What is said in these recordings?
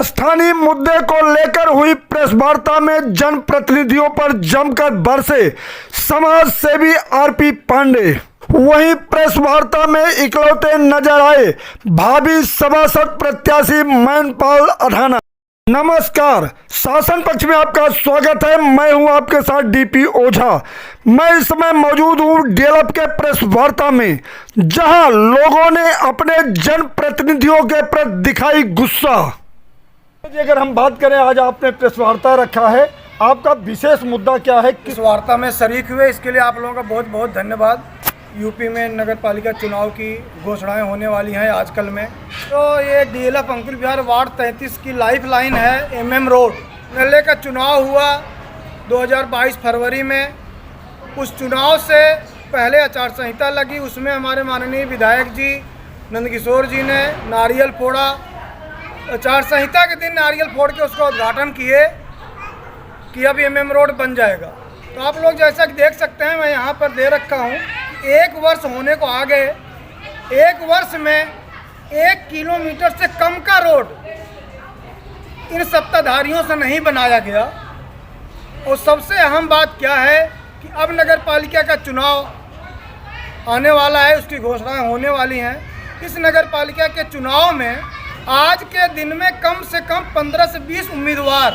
स्थानीय मुद्दे को लेकर हुई प्रेस वार्ता में जनप्रतिनिधियों पर जमकर बरसे समाज सेवी आरपी पांडे। वहीं प्रेस वार्ता में इकलौते नजर आए भावी सभासद प्रत्याशी मैनपाल अधाना। नमस्कार, शासन पक्ष में आपका स्वागत है। मैं हूं आपके साथ डीपी ओझा। मैं इस समय मौजूद हूं डीएलएफ के प्रेस वार्ता में, जहां लोगों ने अपने जनप्रतिनिधियों के प्रति दिखाई गुस्सा। अगर हम बात करें, आज आपने प्रेस वार्ता रखा है, आपका विशेष मुद्दा क्या है? इस वार्ता में शरीक हुए इसके लिए आप लोगों का बहुत बहुत धन्यवाद। यूपी में नगर पालिका चुनाव की घोषणाएं होने वाली हैं आजकल में, तो ये डीएलएफ अंकुर विहार वार्ड 33 की लाइफ लाइन है। एमएम रोड नल्ले का चुनाव हुआ 2022 फरवरी में। उस चुनाव से पहले आचार संहिता लगी, उसमें हमारे माननीय विधायक जी नंदकिशोर जी ने नारियल फोड़ा। आचार संहिता के दिन नारियल फोड़ के उसका उद्घाटन किए कि अब एमएम रोड बन जाएगा। तो आप लोग जैसा कि देख सकते हैं, मैं यहाँ पर दे रखा हूँ, 1 वर्ष होने को आ गए। 1 वर्ष में 1 किलोमीटर से कम का रोड इन सत्ताधारियों से नहीं बनाया गया। और सबसे अहम बात क्या है कि अब नगर पालिका का चुनाव आने वाला है, उसकी घोषणाएं होने वाली हैं। इस नगर पालिका के चुनाव में आज के दिन में कम से कम 15 से 20 उम्मीदवार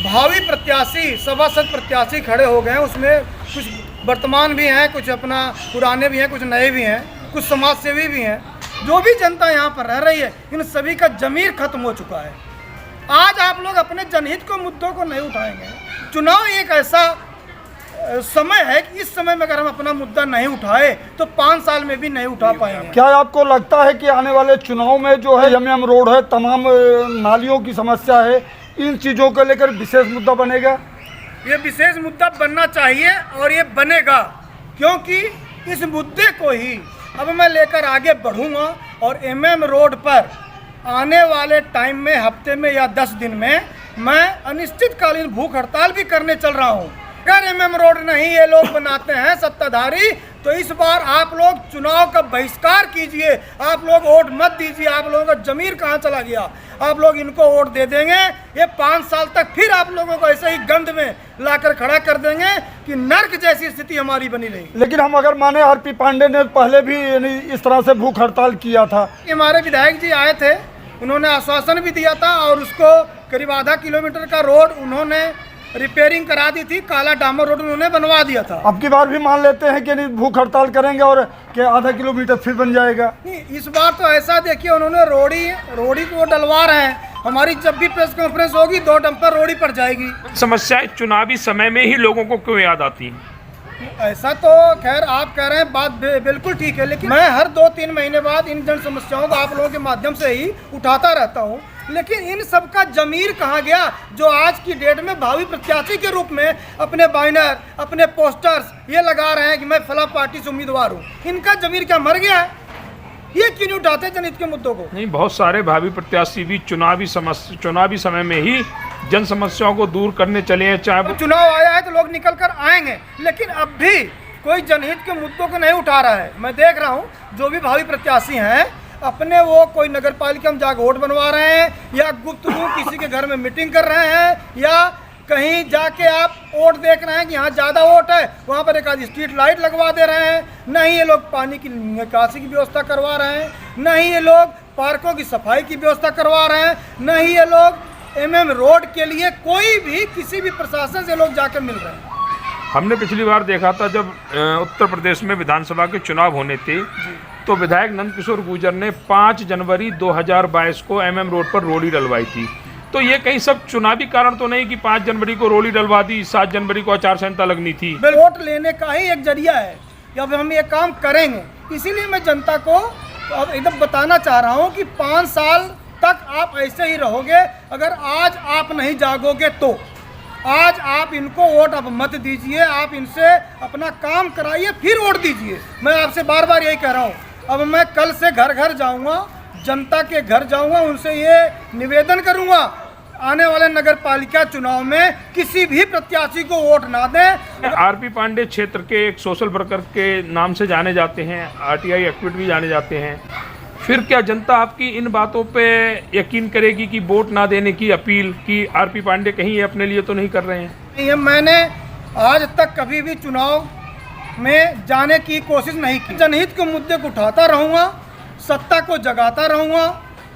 भावी प्रत्याशी सभासद प्रत्याशी खड़े हो गए हैं। उसमें कुछ वर्तमान भी हैं, कुछ अपना पुराने भी हैं, कुछ नए भी हैं, कुछ समाज सेवी भी हैं। जो भी जनता यहाँ पर रह रही है, इन सभी का जमीर खत्म हो चुका है। आज आप लोग अपने जनहित को मुद्दों को नहीं उठाएंगे। चुनाव एक ऐसा समय है कि इस समय में अगर हम अपना मुद्दा नहीं उठाए तो 5 साल में भी नहीं उठा पाएंगे। क्या आपको लगता है कि आने वाले चुनाव में जो है एमएम रोड है, तमाम नालियों की समस्या है, इन चीज़ों को लेकर विशेष मुद्दा बनेगा? ये विशेष मुद्दा बनना चाहिए और ये बनेगा, क्योंकि इस मुद्दे को ही अब मैं लेकर आगे बढ़ूंगा। और एमएम रोड पर आने वाले टाइम में, हफ्ते में या 10 दिन में, मैं अनिश्चितकालीन भूख हड़ताल भी करने चल रहा हूँ। अगर एमएम रोड नहीं ये लोग बनाते हैं सत्ताधारी, तो इस बार आप लोग चुनाव का बहिष्कार कीजिए। आप लोग वोट मत दीजिए। आप लोगों का जमीर कहाँ चला गया? आप लोग इनको वोट दे देंगे, ये 5 साल तक फिर आप लोगों को ऐसे ही गंद में लाकर खड़ा कर देंगे कि नर्क जैसी स्थिति हमारी बनी रहेगी। लेकिन हम अगर माने, आरपी पांडे ने पहले भी इस तरह से भूख हड़ताल किया था। हमारे विधायक जी आए थे, उन्होंने आश्वासन भी दिया था और उसको करीब आधा किलोमीटर का रोड उन्होंने रिपेयरिंग करा दी थी। काला डामर रोड उन्होंने बनवा दिया था। अब की बार भी मान लेते हैं कि नहीं भूख हड़ताल करेंगे और कि आधा किलोमीटर फिर बन जाएगा? नहीं, इस बार तो ऐसा देखिए, उन्होंने रोड़ी को डलवा रहे हैं। हमारी जब भी प्रेस कॉन्फ्रेंस होगी 2 डंपर रोड़ी पर जाएगी। समस्याएं चुनावी समय में ही लोगों को क्यों याद आती हैं? ऐसा तो खैर आप कह रहे हैं, बात बिल्कुल ठीक है, लेकिन मैं हर 2-3 महीने बाद इन जन समस्याओं को आप लोगों के माध्यम से ही उठाता रहता हूँ। लेकिन इन सब का जमीर कहाँ गया, जो आज की डेट में भावी प्रत्याशी के रूप में अपने बैनर, अपने पोस्टर्स ये लगा रहे हैं कि मैं फला पार्टी से उम्मीदवार हूँ। इनका जमीर क्या मर गया है? ये क्यों नहीं उठाते जनहित के मुद्दों को? नहीं, बहुत सारे भावी प्रत्याशी भी चुनावी समय में ही जन समस्याओं को दूर करने चले हैं। चाहे चुनाव आया है तो लोग निकल कर आएंगे, लेकिन अब भी कोई जनहित के मुद्दों को नहीं उठा रहा है। मैं देख रहा हूँ जो भी भावी प्रत्याशी हैं, अपने वो कोई नगर पालिका में जाकर वोट बनवा रहे हैं, या गुप्त रूप किसी के घर में मीटिंग कर रहे हैं, या कहीं जाके आप वोट देख रहे हैं कि यहाँ ज़्यादा वोट है, वहाँ पर एक आधी स्ट्रीट लाइट लगवा दे रहे हैं। नहीं ये लोग पानी की निकासी की व्यवस्था करवा रहे हैं, नहीं ये लोग पार्कों की सफाई की व्यवस्था करवा रहे हैं, नहीं ये लोग एमएम रोड के लिए कोई भी किसी भी प्रशासन से लोग जाकर मिल रहे हैं। हमने पिछली बार देखा था जब उत्तर प्रदेश में विधानसभा के चुनाव होने थे, तो विधायक नंदकिशोर गुर्जर ने 5 जनवरी 2022 को एमएम रोड पर रोड़ी डलवाई थी। तो ये कहीं सब चुनावी कारण तो नहीं कि 5 जनवरी को रोड़ी डलवा दी, 7 जनवरी को आचार संहिता लगनी थी? वोट लेने का ही एक जरिया है कि अब हम ये काम करेंगे। इसीलिए मैं जनता को अब एकदम बताना चाह रहा हूँ कि 5 साल तक आप ऐसे ही रहोगे। अगर आज आप नहीं जागोगे तो आज आप इनको वोट अब मत दीजिए। आप इनसे अपना काम कराइए, फिर वोट दीजिए। मैं आपसे बार बार यही कह रहा हूँ। अब मैं कल से घर घर जाऊँगा, जनता के घर जाऊँगा, उनसे ये निवेदन करूँगा, आने वाले नगर पालिका चुनाव में किसी भी प्रत्याशी को वोट ना दें। आरपी पांडे क्षेत्र के एक सोशल वर्कर के नाम से जाने जाते हैं, आरटीआई एक्टिविस्ट भी जाने जाते हैं। फिर क्या जनता आपकी इन बातों पे यकीन करेगी कि वोट ना देने की अपील की आरपी पांडे कहीं ये अपने लिए तो नहीं कर रहे हैं? ये मैंने आज तक कभी भी चुनाव में जाने की कोशिश नहीं की। जनहित के मुद्दे को उठाता रहूँगा, सत्ता को जगाता रहूँगा,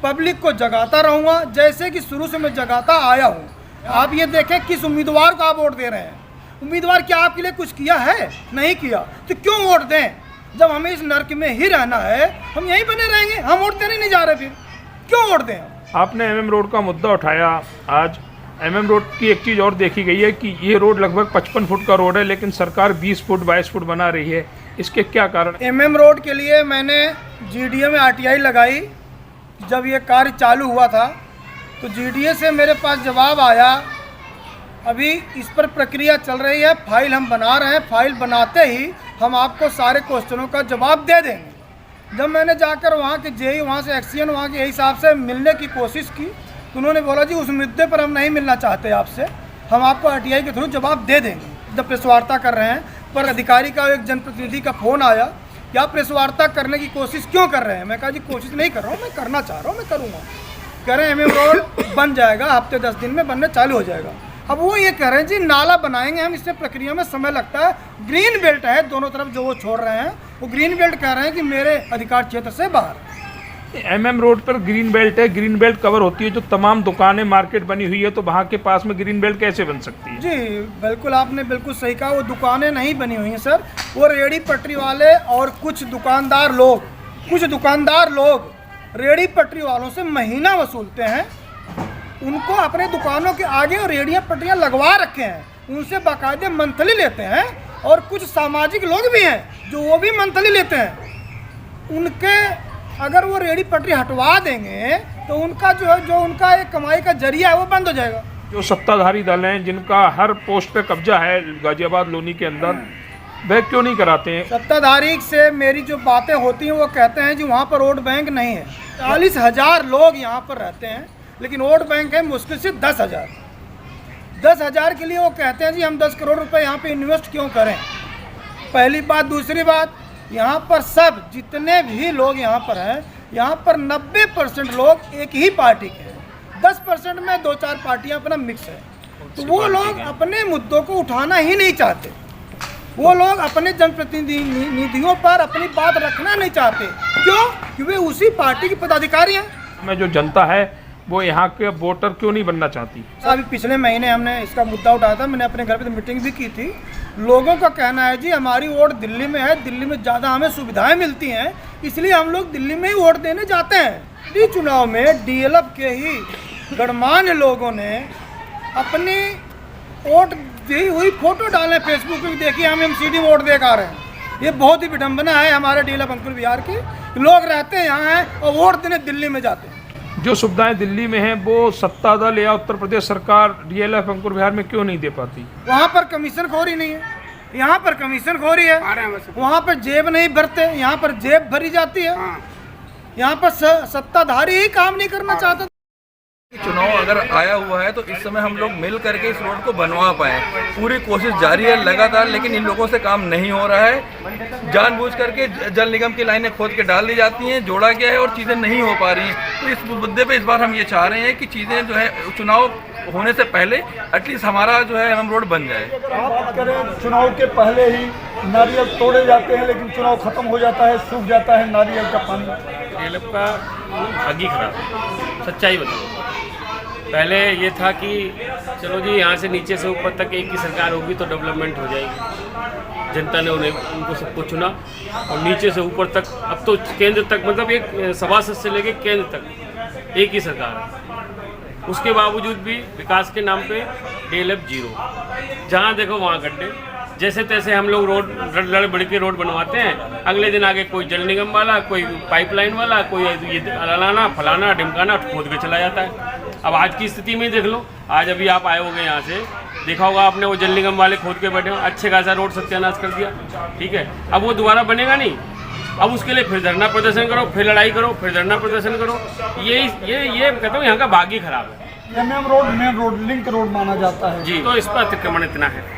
पब्लिक को जगाता रहूँगा, जैसे कि शुरू से मैं जगाता आया हूँ। आप ये देखें किस उम्मीदवार को आप वोट दे रहे हैं। उम्मीदवार क्या आपके लिए कुछ किया है? नहीं किया, तो क्यों वोट दें? जब हमें इस नर्क में ही रहना है, हम यहीं बने रहेंगे। हम वोट देने नहीं जा रहे, फिर क्यों वोट दें? आपने एमएम रोड का मुद्दा उठाया। आज एमएम रोड की एक चीज़ और देखी गई है कि ये रोड लगभग 55 फुट का रोड है, लेकिन सरकार 20 फुट 22 फुट बना रही है। इसके क्या कारण? एमएम रोड के लिए मैंने जीडीए में आरटीआई लगाई। जब ये कार्य चालू हुआ था तो जीडीए से मेरे पास जवाब आया, अभी इस पर प्रक्रिया चल रही है, फाइल हम बना रहे हैं, फाइल बनाते ही हम आपको सारे क्वेश्चनों का जवाब दे देंगे। जब मैंने जाकर वहाँ के जेई, वहाँ से एक्सीएन, वहाँ के हिसाब से मिलने की कोशिश की तो उन्होंने बोला जी उस मुद्दे पर हम नहीं मिलना चाहते आपसे, हम आपको आरटीआई के थ्रू जवाब दे देंगे। जब प्रेस वार्ता कर रहे हैं पर अधिकारी का, एक जनप्रतिनिधि का फ़ोन आया कि आप प्रेस वार्ता करने की कोशिश क्यों कर रहे हैं? मैं कहा जी कोशिश नहीं कर रहा हूँ, मैं करना चाह रहा हूँ, मैं करूँगा। कह रहे हैं एमएम रोड बन जाएगा, हफ्ते 10 दिन में बनने चालू हो जाएगा। अब वो ये कह रहे हैं जी नाला बनाएंगे हम, इससे प्रक्रिया में समय लगता है। ग्रीन बेल्ट है दोनों तरफ जो वो छोड़ रहे हैं, वो ग्रीन बेल्ट कह रहे हैं कि मेरे अधिकार क्षेत्र से बाहर। एमएम रोड पर ग्रीन बेल्ट है, ग्रीन बेल्ट कवर होती है जो तमाम दुकानें, मार्केट बनी हुई है, तो वहाँ के पास में ग्रीन बेल्ट कैसे बन सकती है? जी बिल्कुल, आपने बिल्कुल सही कहा। वो दुकानें नहीं बनी हुई हैं सर, वो रेहड़ी पटरी वाले और कुछ दुकानदार लोग रेहड़ी पटरी वालों से महीना वसूलते हैं। उनको अपने दुकानों के आगे और रेहड़ियाँ पटरियाँ लगवा रखे हैं, उनसे बाकायदे मंथली लेते हैं। और कुछ सामाजिक लोग भी हैं जो वो भी मंथली लेते हैं। उनके अगर वो रेहड़ी पटरी हटवा देंगे तो उनका जो उनका एक कमाई का जरिया है वो बंद हो जाएगा। जो सत्ताधारी दल हैं जिनका हर पोस्ट पे कब्जा है गाजियाबाद लोनी के अंदर, वह क्यों नहीं कराते हैं? सत्ताधारी से मेरी जो बातें होती हैं वो कहते हैं जी वहाँ पर वोट बैंक नहीं है। 40,000 लोग यहाँ पर रहते हैं, लेकिन वोट बैंक है मुश्किल से 10,000। 10,000 के लिए वो कहते हैं जी हम 10 करोड़ रुपए यहाँ पे इन्वेस्ट क्यों करें? पहली बात। दूसरी बात, यहाँ पर सब जितने भी लोग यहाँ पर हैं, यहाँ पर 90% लोग एक ही पार्टी के हैं, 10% में 2-4 पार्टियाँ अपना मिक्स है। तो वो लोग अपने मुद्दों को उठाना ही नहीं चाहते। वो लोग अपने जनप्रतिनिधियों पर अपनी बात रखना नहीं चाहते। क्यों? क्योंकि वे उसी पार्टी के पदाधिकारी हैं। में जो जनता है वो यहाँ के वोटर क्यों नहीं बनना चाहती? अभी पिछले महीने हमने इसका मुद्दा उठाया था, मैंने अपने घर पे मीटिंग भी की थी। लोगों का कहना है जी हमारी वोट दिल्ली में है, दिल्ली में ज़्यादा हमें सुविधाएं मिलती हैं, इसलिए हम लोग दिल्ली में ही वोट देने जाते हैं। इस चुनाव में डीएलएफ के ही गणमान्य लोगों ने अपनी वोट दी हुई फोटो डाले फेसबुक पे, देखिए हम एमसीडी वोट दे आ रहे हैं। ये बहुत ही विडम्बना है हमारे डीएलएफ अंकुर बिहार की। लोग रहते हैं यहाँ हैं और वोट देने दिल्ली में जाते हैं। जो सुविधाएं दिल्ली में हैं वो सत्ता दल या उत्तर प्रदेश सरकार डीएलएफ अंकुर बिहार में क्यों नहीं दे पाती? वहाँ पर कमीशन खोरी नहीं है, यहाँ पर कमीशन खोरी है। वहाँ पर जेब नहीं भरते, यहाँ पर जेब भरी जाती है। यहाँ पर सत्ताधारी ही काम नहीं करना चाहता। चुनाव अगर आया हुआ है तो इस समय हम लोग मिल करके इस रोड को बनवा पाए। पूरी कोशिश जारी है लगातार, लेकिन इन लोगों से काम नहीं हो रहा है। जानबूझ करके जल निगम की लाइनें खोद के डाल दी जाती हैं, जोड़ा गया है और चीज़ें नहीं हो पा रही हैं। तो इस मुद्दे पे इस बार हम ये चाह रहे हैं कि चीज़ें जो है चुनाव होने से पहले एटलीस्ट हमारा जो है एमएम रोड बन जाए। बात करें चुनाव के पहले ही नारियल तोड़े जाते हैं, लेकिन चुनाव खत्म हो जाता है, सूख जाता है नारियल का पानी। डीएलएफ का आगे खराब है, सच्चाई बताओ। पहले ये था कि चलो जी यहाँ से नीचे से ऊपर तक एक ही सरकार होगी तो डेवलपमेंट हो जाएगी। जनता ने उनको सबको चुना और नीचे से ऊपर तक, अब तो केंद्र तक, मतलब एक सभासद से लेके केंद्र तक एक ही सरकार है। उसके बावजूद भी विकास के नाम पे डीएलएफ जीरो। जहाँ देखो वहाँ गड्ढे। जैसे तैसे हम लोग रोड लड़ बढ़ के रोड बनवाते हैं, अगले दिन आगे कोई जल निगम वाला, कोई पाइपलाइन वाला, कोई ये अलाना फलाना ढिमकाना खोद के चला जाता है। अब आज की स्थिति में देख लो, आज अभी आप आए होंगे यहाँ से, देखा होगा आपने वो जल निगम वाले खोद के बैठे हो, अच्छे खासा रोड सत्यानाश कर दिया। ठीक है, अब वो दोबारा बनेगा नहीं। अब उसके लिए फिर धरना प्रदर्शन करो, फिर लड़ाई करो, फिर धरना प्रदर्शन करो। ये कहता हूँ यहाँ का भाग ही खराब है। MM road main road link road माना जाता है जी। तो इस पर अतिक्रमण इतना है।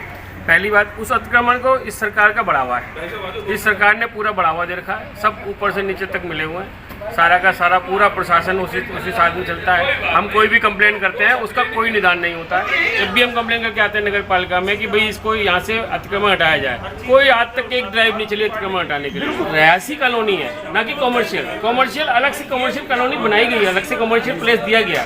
पहली बात, उस अतिक्रमण को इस सरकार का बढ़ावा है। इस सरकार ने पूरा बढ़ावा दे रखा है, सब ऊपर से नीचे तक मिले हुए हैं। सारा का सारा पूरा प्रशासन उसी साथ में चलता है। हम कोई भी कंप्लेन करते हैं उसका कोई निदान नहीं होता है। जब भी हम कंप्लेन करके आते हैं नगर पालिका में कि भाई इसको यहाँ से अतिक्रमण हटाया जाए, कोई आज तक एक ड्राइव नहीं चली अतिक्रमण हटाने के लिए। रहायशी कॉलोनी है ना कि कॉमर्शियल अलग से कॉमर्शियल कॉलोनी बनाई गई है, अलग से कॉमर्शियल प्लेस दिया गया,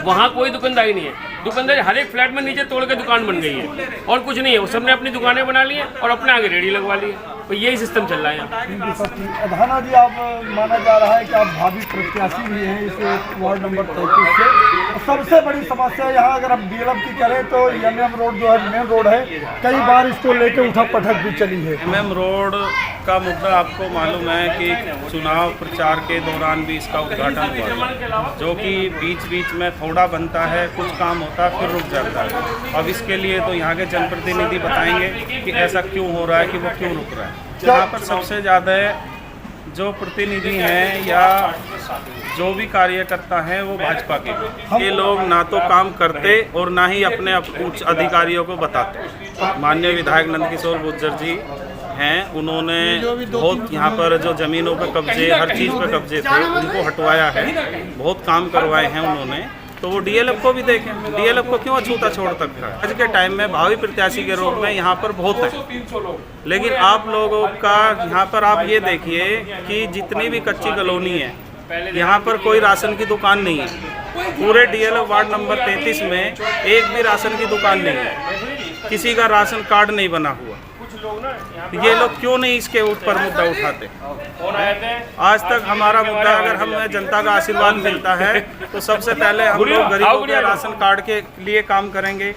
वहाँ कोई दुकानदारी नहीं है। दुकानदारी हर एक फ्लैट में नीचे तोड़ के दुकान बन गई है और कुछ नहीं है। वो सबने अपनी दुकानें बना ली है और अपने आगे रेडी लगवा ली है। तो यही सिस्टम चल रहा है यहाँ। अधाना जी, आप माना जा रहा है कि आप भावी प्रत्याशी भी हैं इस वार्ड नंबर 33 से। तो सबसे बड़ी समस्या यहाँ अगर हम डीएलएफ की करें तो एमएम रोड जो है मेन रोड है, कई बार इसको लेकर उठक पटक भी चली है। एमएम रोड का मुद्दा आपको मालूम है कि चुनाव प्रचार के दौरान भी इसका उद्घाटन हुआ, जो कि बीच बीच में थोड़ा बनता है, कुछ काम होता है फिर रुक जाता है। अब इसके लिए तो यहाँ के जनप्रतिनिधि बताएंगे कि ऐसा क्यों हो रहा है, कि वो क्यों रुक रहा है। यहाँ पर सबसे ज़्यादा जो प्रतिनिधि हैं या जो भी कार्यकर्ता हैं वो भाजपा के। ये लोग ना तो काम करते और ना ही अपने उच्च अधिकारियों को बताते। माननीय विधायक नंदकिशोर गुर्जर जी हैं, उन्होंने बहुत यहाँ पर जो ज़मीनों पर कब्जे, हर चीज़ पर कब्जे थे, उनको हटवाया है, बहुत काम करवाए हैं उन्होंने। तो वो डीएलएफ को भी देखें, डीएलएफ को क्यों अछूता छोड़ सकता है। आज के टाइम में भावी प्रत्याशी के रूप में यहाँ पर बहुत है, लेकिन आप लोगों का यहाँ पर आप ये देखिए कि जितनी भी कच्ची कॉलोनी है यहाँ पर कोई राशन की दुकान नहीं है। पूरे डीएलएफ वार्ड नंबर 33 में एक भी राशन की दुकान नहीं है, किसी का राशन कार्ड नहीं बना हुआ। ये लोग क्यों नहीं इसके ऊपर मुद्दा उठाते। आज तक हमारा मुद्दा, अगर हमें जनता का आशीर्वाद मिलता है तो सबसे पहले हम लोग गरीबों के राशन कार्ड के लिए काम करेंगे।